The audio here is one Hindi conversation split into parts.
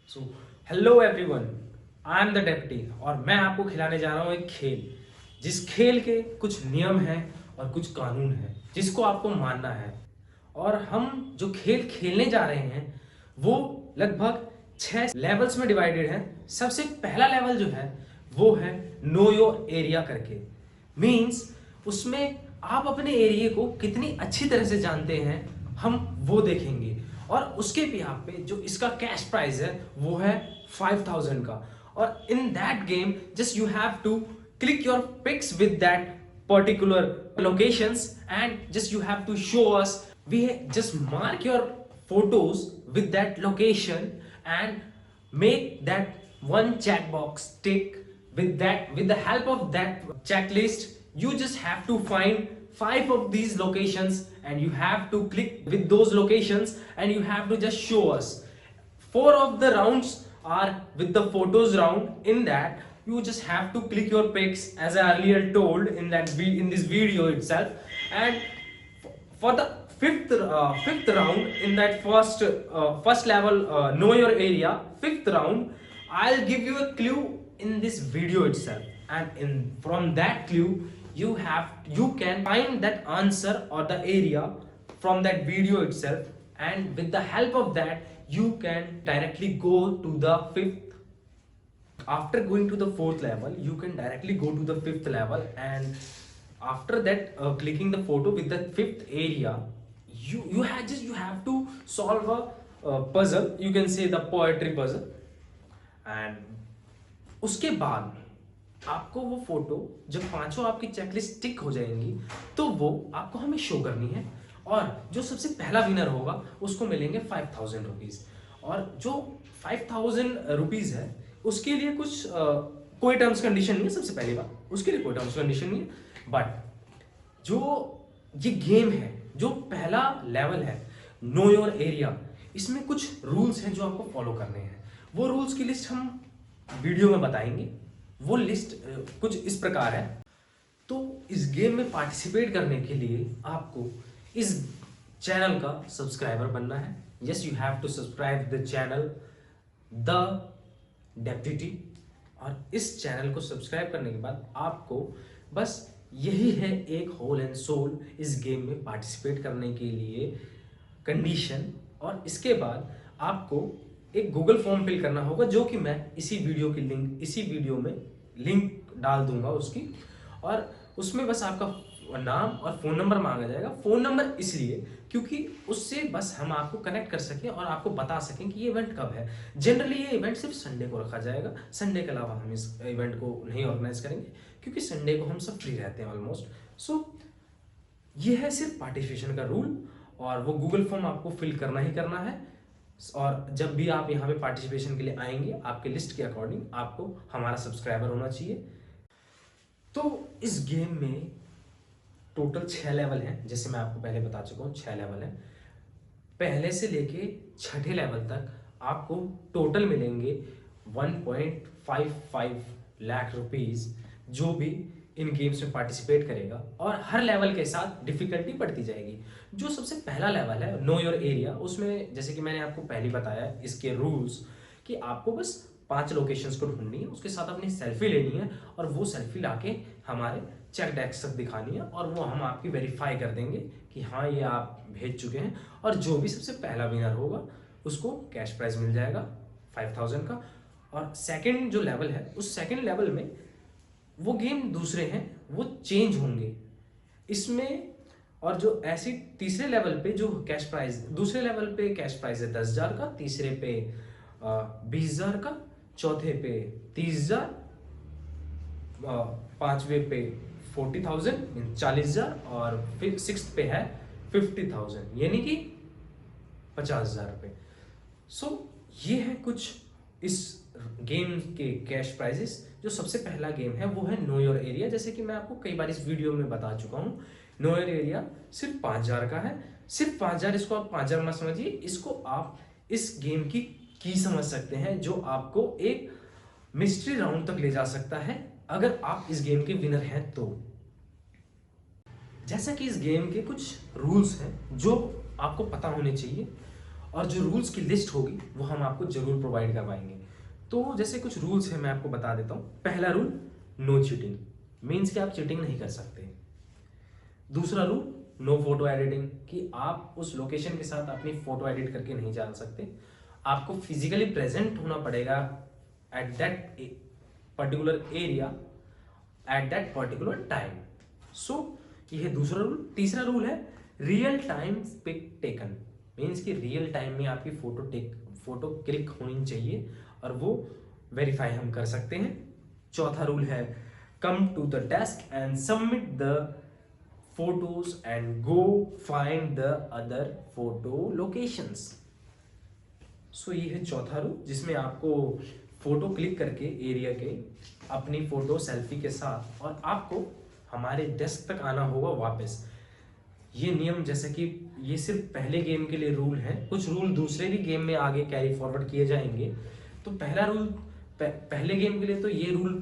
So hello everyone, I am the deputy और मैं आपको खिलाने जा रहा हूँ एक खेल, जिस खेल के कुछ नियम हैं और कुछ कानून हैं जिसको आपको मानना है। और हम जो खेल खेलने जा रहे हैं वो लगभग 6 लेवल्स में डिवाइडेड है। सबसे पहला लेवल जो है वो है नो योर एरिया करके। मीन्स उसमें आप अपने एरिया को कितनी अच्छी तरह से जानते हैं हम वो देखेंगे। और उसके बिहाफ पे जो इसका कैश प्राइस है वो है 5000 का। और in that game just you have to click your pics with that particular locations and just you have to show us. We just mark your photos with that location and make that one checkbox tick. With the help of that checklist you just have to find 5 of these locations and you have to click with those locations and you have to just show us. 4 of the rounds are with the photos round. In that you just have to click your pics as I earlier told in this video itself. And for the fifth round in that first level, know your area, fifth round, I'll give you a clue in this video itself, and from that clue you can find that answer or the area from that video itself. And with the help of that you can directly go to the fifth. After going to the fourth level you can directly go to the fifth level, and after that clicking the photo with the fifth area, you have to solve a puzzle, you can say the poetry puzzle. And उसके बाद आपको वो फोटो जब 5 आपकी चेकलिस्ट टिक हो जाएंगी तो वो आपको हमें शो करनी है। और जो सबसे पहला विनर होगा उसको मिलेंगे 5000 रुपीज। और जो 5000 रुपीज है उसके लिए कुछ कोई टर्म्स कंडीशन नहीं है। सबसे पहली बात, उसके लिए कोई टर्म्स कंडीशन नहीं है। बट जो ये गेम है, जो पहला लेवल है नो योर एरिया, इसमें कुछ रूल्स हैं जो आपको फॉलो करने हैं। वो रूल्स की लिस्ट हम वीडियो में बताएंगे। वो लिस्ट कुछ इस प्रकार है। तो इस गेम में पार्टिसिपेट करने के लिए आपको इस चैनल का सब्सक्राइबर बनना है। Yes, you have to subscribe the channel the deputy. और इस चैनल को सब्सक्राइब करने के बाद आपको बस यही है एक होल एंड सोल इस गेम में पार्टिसिपेट करने के लिए कंडीशन। और इसके बाद आपको एक गूगल फॉर्म फिल करना होगा, जो कि मैं इसी वीडियो में लिंक डाल दूंगा उसकी। और उसमें बस आपका नाम और फ़ोन नंबर मांगा जाएगा। फ़ोन नंबर इसलिए क्योंकि उससे बस हम आपको कनेक्ट कर सकें और आपको बता सकें कि ये इवेंट कब है। जनरली ये इवेंट सिर्फ संडे को रखा जाएगा। संडे के अलावा हम इस इवेंट को नहीं ऑर्गेनाइज करेंगे क्योंकि संडे को हम सब फ्री रहते हैं ऑलमोस्ट। सो ये है सिर्फ पार्टिसिपेशन का रूल, और वो गूगल फॉर्म आपको फिल करना ही करना है। और जब भी आप यहाँ पे पार्टिसिपेशन के लिए आएंगे आपके लिस्ट के अकॉर्डिंग आपको हमारा सब्सक्राइबर होना चाहिए। तो इस गेम में टोटल 6 लेवल हैं, जैसे मैं आपको पहले बता चुका हूँ 6 लेवल हैं। पहले से लेके छठे लेवल तक आपको टोटल मिलेंगे 1.55 लाख रुपीज, जो भी इन गेम्स में पार्टिसिपेट करेगा। और हर लेवल के साथ डिफिकल्टी बढ़ती जाएगी। जो सबसे पहला लेवल है नो योर एरिया, उसमें जैसे कि मैंने आपको पहले बताया इसके रूल्स कि आपको बस 5 लोकेशंस को ढूंढनी है, उसके साथ अपनी सेल्फी लेनी है और वो सेल्फी लाके हमारे चेक डेस्क तक दिखानी है, और वो हम आपकी वेरीफाई कर देंगे कि हाँ ये आप भेज चुके हैं। और जो भी सबसे पहला विनर होगा उसको कैश प्राइज मिल जाएगा 5000 का। और सेकेंड जो लेवल है उस सेकेंड लेवल में वो गेम दूसरे हैं, वो चेंज होंगे इसमें। और जो ऐसी तीसरे लेवल पे जो कैश प्राइज, दूसरे लेवल पे कैश प्राइज है 10,000 का, तीसरे पे 20,000 का, चौथे पे 30,000, पांचवें पे 40,000 40,000, और फिर सिक्स्थ पे है 50,000 यानी कि 50,000 रुपये। सो ये है कुछ इस गेम के कैश प्राइजेस। जो सबसे पहला गेम है वो है नो योर एरिया। जैसे कि मैं आपको कई बार इस वीडियो में बता चुका हूँ, नो योर एरिया सिर्फ 5,000 का है। सिर्फ 5,000, इसको आप 5,000 मत समझिए, इसको आप इस गेम की समझ सकते हैं, जो आपको एक मिस्ट्री राउंड तक ले जा सकता है अगर आप इस गेम के विनर हैं तो। जैसा कि इस गेम के कुछ रूल्स हैं जो आपको पता होने चाहिए, और जो रूल्स की लिस्ट होगी वो हम आपको जरूर प्रोवाइड करवाएंगे। तो जैसे कुछ रूल्स हैं मैं आपको बता देता हूँ। पहला रूल, नो चीटिंग, मीन्स कि आप चीटिंग नहीं कर सकते। दूसरा रूल, नो फोटो एडिटिंग, कि आप उस लोकेशन के साथ अपनी फोटो एडिट करके नहीं जा सकते, आपको फिजिकली प्रेजेंट होना पड़ेगा at that particular area at that particular time. So ये है दूसरा रूल। तीसरा रूल है real time pic taken, means कि रियल टाइम में आपकी फोटो क्लिक होनी चाहिए और वो वेरीफाई हम कर सकते हैं। चौथा रूल है come to the desk and submit the photos and go find the other photo locations. So ये है चौथा रूल, जिसमें आपको फोटो क्लिक करके एरिया के अपनी फोटो सेल्फी के साथ और आपको हमारे डेस्क तक आना होगा वापस। ये नियम जैसे कि ये सिर्फ पहले गेम के लिए रूल है, कुछ रूल दूसरे भी गेम में आगे कैरी फॉरवर्ड किए जाएंगे। तो पहला रूल पहले गेम के लिए तो ये रूल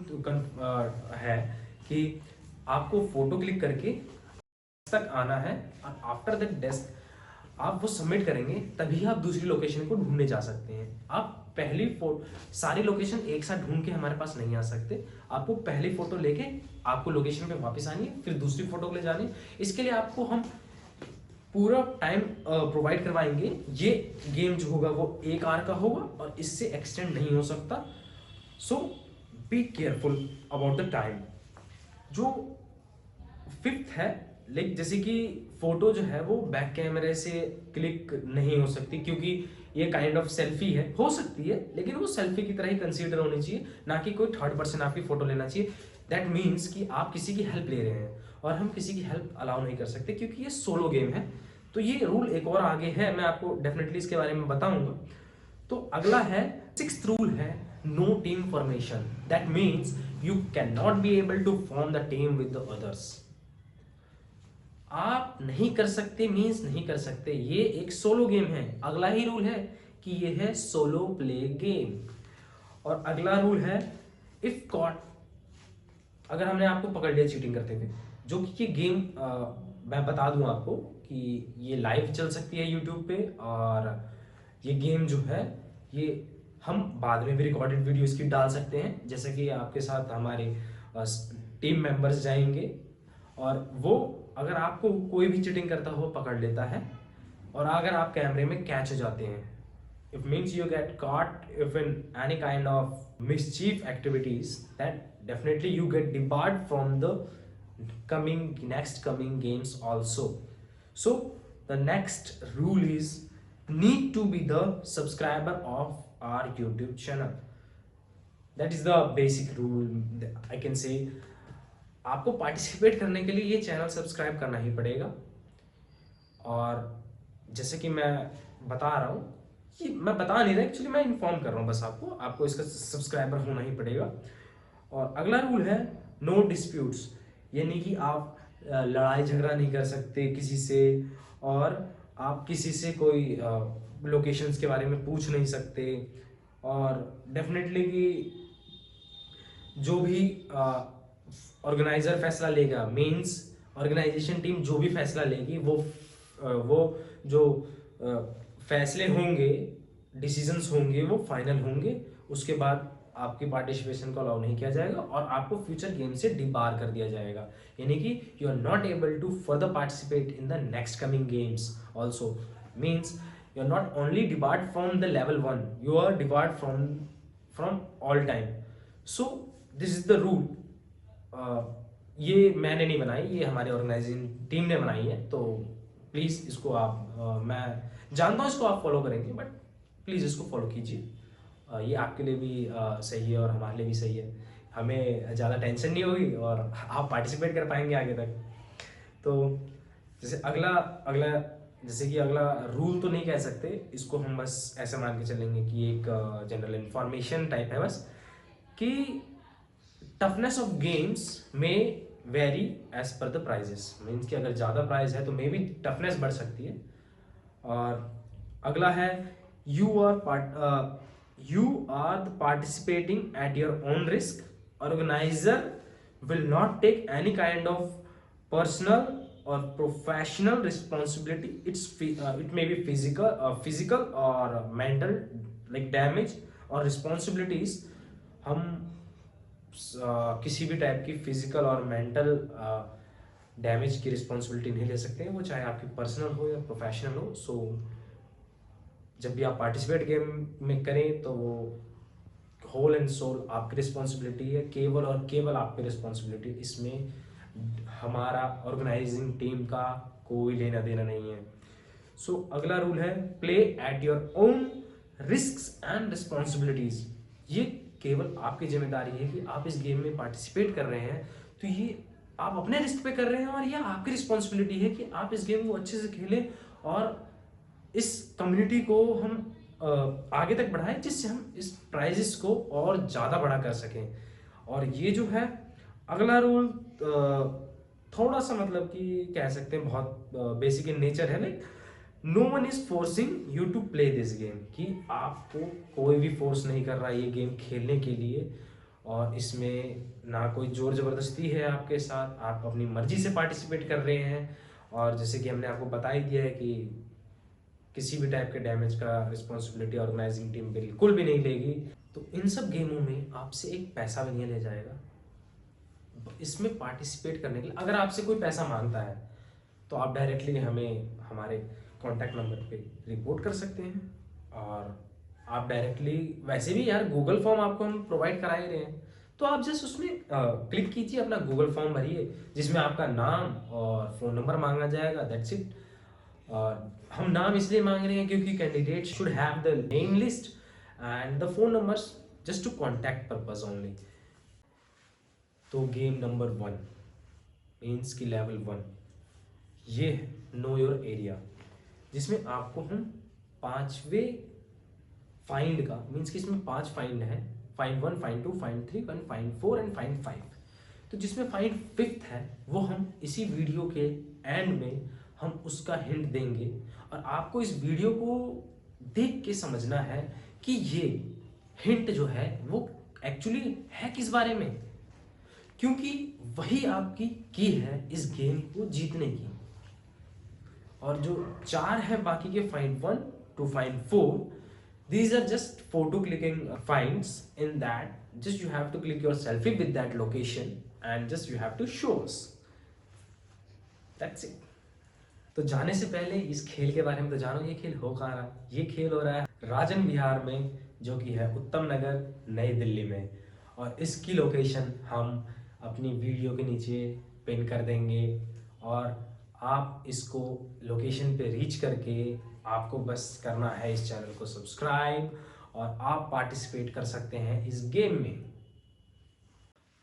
है कि आपको फोटो क्लिक करके तक आना है और आफ्टर दैट डेस्क आप वो सबमिट करेंगे तभी आप दूसरी लोकेशन को ढूंढने जा सकते हैं। आप पहली सारी लोकेशन एक साथ ढूंढ के हमारे पास नहीं आ सकते, आपको पहली फोटो लेके आपको लोकेशन पे वापस आनी है, फिर दूसरी फोटो के लिए जानी है। इसके लिए आपको हम पूरा टाइम प्रोवाइड करवाएंगे। ये गेम जो होगा वो 1 आवर का होगा और इससे एक्सटेंड नहीं हो सकता। So be careful about the time. जो फिफ्थ है, लाइक जैसे कि फोटो जो है वो बैक कैमरे से क्लिक नहीं हो सकती, क्योंकि ये काइंड ऑफ सेल्फी है, हो सकती है लेकिन वो सेल्फी की तरह ही कंसीडर होनी चाहिए, ना कि कोई थर्ड पर्सन आपकी फोटो लेना चाहिए। दैट मीन्स कि आप किसी की हेल्प ले रहे हैं और हम किसी की हेल्प अलाउ नहीं कर सकते क्योंकि ये सोलो गेम है। तो ये रूल एक और आगे है, मैं आपको डेफिनेटली इसके बारे में बताऊंगा। तो अगला है सिक्स्थ रूल है no team formation. That means you can not be able to form the team with the others. आप नहीं कर सकते मीन्स नहीं कर सकते, ये एक सोलो गेम है। अगला ही रूल है कि ये है सोलो प्ले गेम। और अगला रूल है इफ कॉट, अगर हमने आपको पकड़ लिया चीटिंग करते हुए, जो कि ये गेम मैं बता दूं आपको कि ये लाइव चल सकती है यूट्यूब पे, और ये गेम जो है ये हम बाद में भी रिकॉर्डेड वीडियो इसकी डाल सकते हैं, जैसे कि आपके साथ हमारे टीम मेंबर्स जाएंगे और वो अगर आपको कोई भी चीटिंग करता हो पकड़ लेता है, और अगर आप कैमरे में कैच हो जाते हैं, it means you get caught if in any kind of mischief activities, then definitely you get debarred from the next coming games also. So the next rule is need to be the subscriber of our YouTube channel. That is the basic rule I can say. आपको पार्टिसिपेट करने के लिए ये चैनल सब्सक्राइब करना ही पड़ेगा। और जैसे कि मैं बता रहा हूँ, ये मैं बता नहीं रहा एक्चुअली, मैं इन्फॉर्म कर रहा हूँ बस आपको इसका सब्सक्राइबर होना ही पड़ेगा। और अगला रूल है नो डिस्प्यूट्स, यानी कि आप लड़ाई झगड़ा नहीं कर सकते किसी से, और आप किसी से कोई लोकेशंस के बारे में पूछ नहीं सकते। और डेफिनेटली कि जो भी ऑर्गेनाइजर फैसला लेगा, मीन्स ऑर्गेनाइजेशन टीम जो भी फैसला लेगी वो जो फैसले होंगे, डिसीजंस होंगे, वो फाइनल होंगे। उसके बाद आपकी पार्टिसिपेशन को अलाउ नहीं किया जाएगा और आपको फ्यूचर गेम से डिबार कर दिया जाएगा, यानी कि you are not able to further participate in the next coming games also. Means you are not only debarred from the level 1, you are debarred from all time. So this is the rule. ये मैंने नहीं बनाई, ये हमारे ऑर्गेनाइजिंग टीम ने बनाई है। तो प्लीज़ इसको आप मैं जानता हूँ इसको आप फॉलो करेंगे, बट प्लीज़ इसको फॉलो कीजिए। ये आपके लिए भी सही है और हमारे लिए भी सही है, हमें ज़्यादा टेंशन नहीं होगी और आप पार्टिसिपेट कर पाएंगे आगे तक। तो जैसे अगला जैसे कि अगला रूल तो नहीं कह सकते इसको, हम बस ऐसे मान के चलेंगे कि एक जनरल इंफॉर्मेशन टाइप है बस, कि टफनेस ऑफ गेम्स में vary as per the prizes. मीन्स कि अगर ज़्यादा प्राइज है तो मे बी टफनेस बढ़ सकती है। और अगला है you are participating at your own risk, organiser will not take any kind of personal और professional responsibility, it may be physical और मेंटल लाइक डैमेज और रिस्पॉन्सिबिलिटीज। हम किसी भी टाइप की फिजिकल और मेंटल डैमेज की रिस्पॉन्सिबिलिटी नहीं ले सकते हैं, वो चाहे आपकी पर्सनल हो या प्रोफेशनल हो। सो जब भी आप पार्टिसिपेट गेम में करें तो वो होल एंड सोल आपकी रिस्पॉन्सिबिलिटी है, केवल और केवल आपकी रिस्पॉन्सिबिलिटी। इसमें हमारा ऑर्गेनाइजिंग टीम का कोई लेना देना नहीं है। सो अगला रूल है play at your own risk and responsibilities. ये केवल आपकी जिम्मेदारी है कि आप इस गेम में पार्टिसिपेट कर रहे हैं तो ये आप अपने रिस्क पे कर रहे हैं, और ये आपकी रिस्पॉन्सिबिलिटी है कि आप इस गेम को अच्छे से खेलें और इस कम्युनिटी को हम आगे तक बढ़ाएं, जिससे हम इस प्राइजेस को और ज़्यादा बड़ा कर सकें। और ये जो है अगला रूल थोड़ा सा मतलब कि कह सकते हैं बहुत बेसिक इन नेचर है, like no one is forcing you to play this game, कि आपको कोई भी फोर्स नहीं कर रहा है ये गेम खेलने के लिए, और इसमें ना कोई जोर जबरदस्ती है आपके साथ, आप अपनी मर्जी से पार्टिसिपेट कर रहे हैं। और जैसे कि हमने आपको बता ही दिया है कि किसी भी टाइप के डैमेज का रिस्पॉन्सिबिलिटी ऑर्गेनाइजिंग टीम बिल्कुल भी नहीं लेगी। तो इन सब गेमों में आपसे एक पैसा भी नहीं लिया जाएगा इसमें पार्टिसिपेट करने के लिए। अगर आपसे कोई पैसा मांगता है तो आप डायरेक्टली हमें हमारे कॉन्टैक्ट नंबर पे रिपोर्ट कर सकते हैं, और आप डायरेक्टली वैसे भी यार गूगल फॉर्म आपको हम प्रोवाइड करा ही रहे हैं, तो आप जस्ट उसमें क्लिक कीजिए, अपना गूगल फॉर्म भरिए जिसमें आपका नाम और फ़ोन नंबर मांगा जाएगा, दैट्स इट। और हम नाम इसलिए मांग रहे हैं क्योंकि candidate should have the name list and the phone numbers just to contact purpose only. तो गेम नंबर 1 मीन्स की लेवल 1 ये नो योर एरिया, जिसमें आपको हम 5वें फाइंड का, मीन्स कि इसमें 5 फाइंड है, find 1, find 2, find 3 and find 4 and find 5। तो जिसमें फाइंड 5th है वो हम इसी वीडियो के एंड में हम उसका हिंट देंगे, और आपको इस वीडियो को देख के समझना है कि ये हिंट जो है वो एक्चुअली है किस बारे में, क्योंकि वही आपकी की है इस गेम को जीतने की। और जो 4 है बाकी के find 1 to find 4, these are just photo clicking finds, in that just you have to click your selfie with that location and just you have to show us, that's it। तो जाने से पहले इस खेल के बारे में तो जानो, ये खेल हो कहाँ रहा है। ये खेल हो रहा है राजन विहार में, जो कि है उत्तम नगर, नई दिल्ली में, और इसकी लोकेशन हम अपनी वीडियो के नीचे पिन कर देंगे, और आप इसको लोकेशन पे रीच करके आपको बस करना है इस चैनल को सब्सक्राइब, और आप पार्टिसिपेट कर सकते हैं इस गेम में।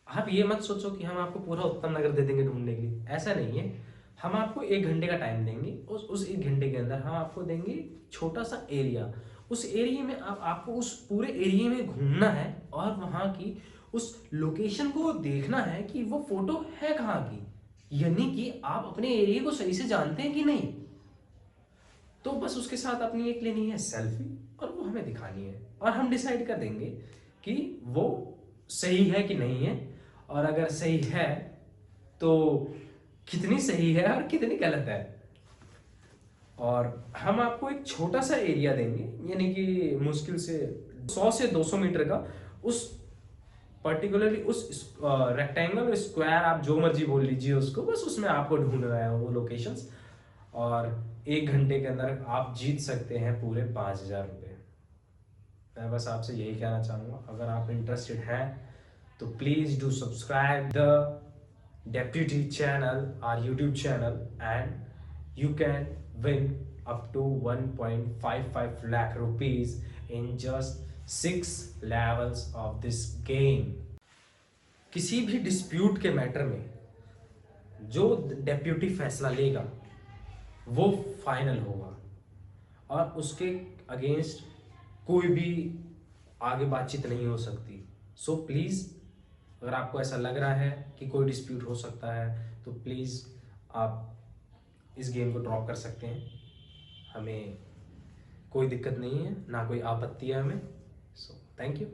आप ये मत सोचो कि हम आपको पूरा उत्तम नगर दे देंगे ढूंढने के लिए, ऐसा नहीं है। हम आपको 1 घंटे का टाइम देंगे, उस 1 घंटे के अंदर हम आपको देंगे छोटा सा एरिया। उस एरिया में आपको उस पूरे एरिया में घूमना है और वहाँ की उस लोकेशन को देखना है कि वो फोटो है कहाँ की, यानी कि आप अपने एरिया को सही से जानते हैं कि नहीं। तो बस उसके साथ अपनी एक लेनी है सेल्फी, और वो हमें दिखानी है, और हम डिसाइड कर देंगे कि वो सही है कि नहीं है, और अगर सही है तो कितनी सही है और कितनी गलत है। और हम आपको एक छोटा सा एरिया देंगे, यानी कि मुश्किल से 100 से 200 मीटर का, उस पर्टिकुलरली उस रेक्टेंगल स्क्वायर, आप जो मर्जी बोल लीजिए उसको, बस उसमें आपको ढूंढना है वो लोकेशंस, और 1 घंटे के अंदर आप जीत सकते हैं पूरे 5,000 रुपये। मैं बस आपसे यही कहना चाहूँगा, अगर आप इंटरेस्टेड हैं तो please do subscribe the deputy channel, our YouTube channel, and you can win up to 1.55 lakh rupees in just 6 levels of this game। किसी भी डिस्प्यूट के मैटर में जो डेप्यूटी फैसला लेगा वो फाइनल होगा, और उसके अगेंस्ट कोई भी आगे बातचीत नहीं हो सकती। सो प्लीज़, अगर आपको ऐसा लग रहा है कि कोई डिस्प्यूट हो सकता है तो प्लीज़ आप इस गेम को ड्रॉप कर सकते हैं, हमें कोई दिक्कत नहीं है, ना कोई आपत्ति है हमें। So thank you.